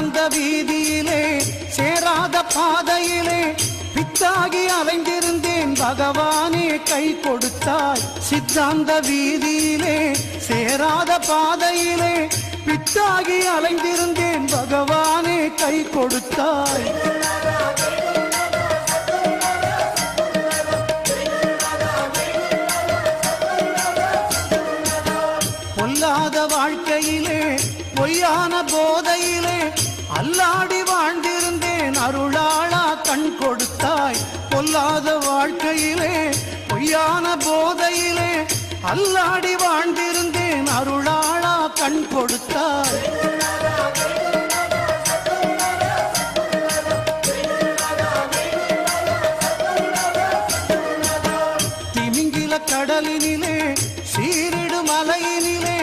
சித்தாந்த வீதியிலே சேராத பாதையிலே பித்தாகி அலைந்திருந்தேன் பகவானே கை கொடுத்தாய். சித்தாந்த வீதியிலே சேராத பாதையிலே பித்தாகி அலைந்திருந்தேன் பகவானே கை கொடுத்தாய். பொல்லாத வாழ்க்கையிலே பொய்யான போதையிலே அல்லாடி வாழ்ந்திருந்தேன் அருளாளா கண் கொடுத்தாய். பொல்லாத வாழ்க்கையிலே பொய்யான போதையிலே அல்லாடி வாழ்ந்திருந்தேன் அருளாளா கண் கொடுத்தாய். திமிங்கில கடலினிலே சீரிடு மலையினிலே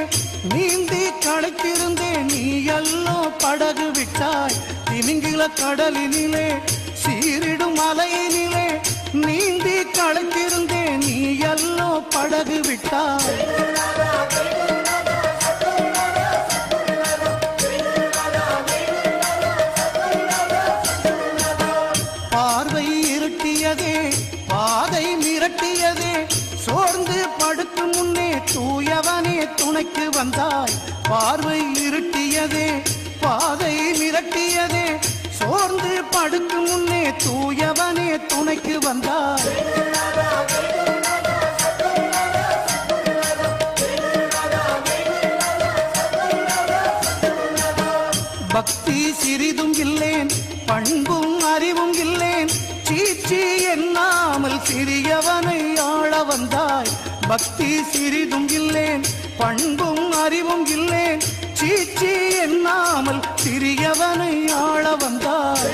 நீந்தி களைத்திருந்தேன் நீ எல்லோ படகு விட்டாய். திமிங்கில கடலினிலே சீரிடு மலையினிலே நீந்தி களைத்திருந்தேன் நீ எல்லோ படகு விட்டாய். பார்வை இருட்டியதே பாதை மிரட்டியதே சோர்ந்து படுக்கும் முன்னே தூயவனே துணைக்கு வந்தாய். பார்வை இருட்டியதே பாதை மிரட்டியதே சோர்ந்து படுக்கும் முன்னே தூயவனே துணைக்கு வந்தாய். பக்தி சிறிதும் இல்லேன் பண்பும் அறிவும் இல்லேன் சீச்சி எண்ணாமல் சிறியவனை ஆள வந்தாய். பக்தி சிறிதும் இல்லேன் பண்பும் அறிவும் இல்லேன் சீச்சி எண்ணாமல் சிறியவனை ஆள வந்தாய்.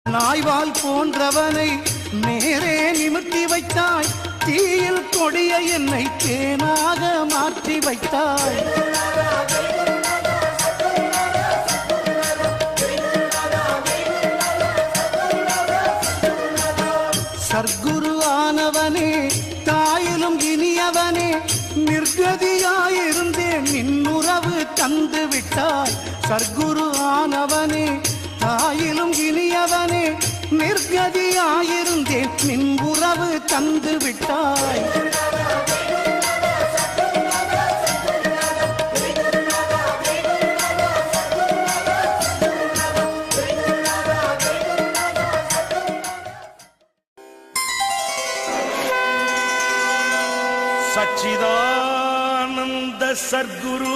நாய்வால் போன்றவனை நேரே நிமிர்த்தி வைத்தாய். தீயில் கொடிய என்னை தேனாக மாற்றி வைத்தாய். சர்க்குரு ஆனவனே தாயிலும் இனியவனே நிர்கதியாயிருந்தேன் நின்னுறவு தந்து விட்டாய். சர்க்குரு ஆனவனே தாயிலும் இனியவனே நிர்கதியாயிருந்தேன் நின் உறவு தந்து விட்டாய். சச்சிதானந்த சர்க்குரு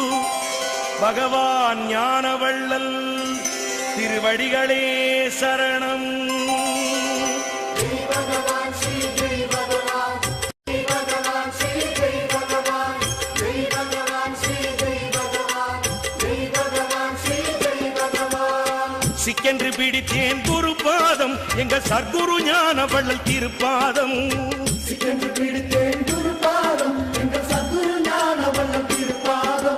பகவான் ஞானவள்ளல் திருவடிகளே சரணம். சிக்கென்று பிடித்தேன் குரு பாதம் எங்கள் சர்க்குரு ஞானவள்ளல் திருப்பாதம். சிக்கென்று பிடித்தேன் குரு பாதம் எங்கள் சர்க்குரு ஞானவள்ளல் திருப்பாதம்.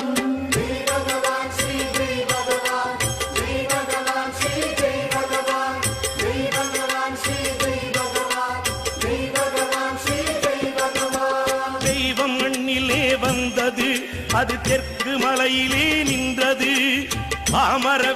வந்தது அது தெற்கு மலையிலே நின்றது பாமர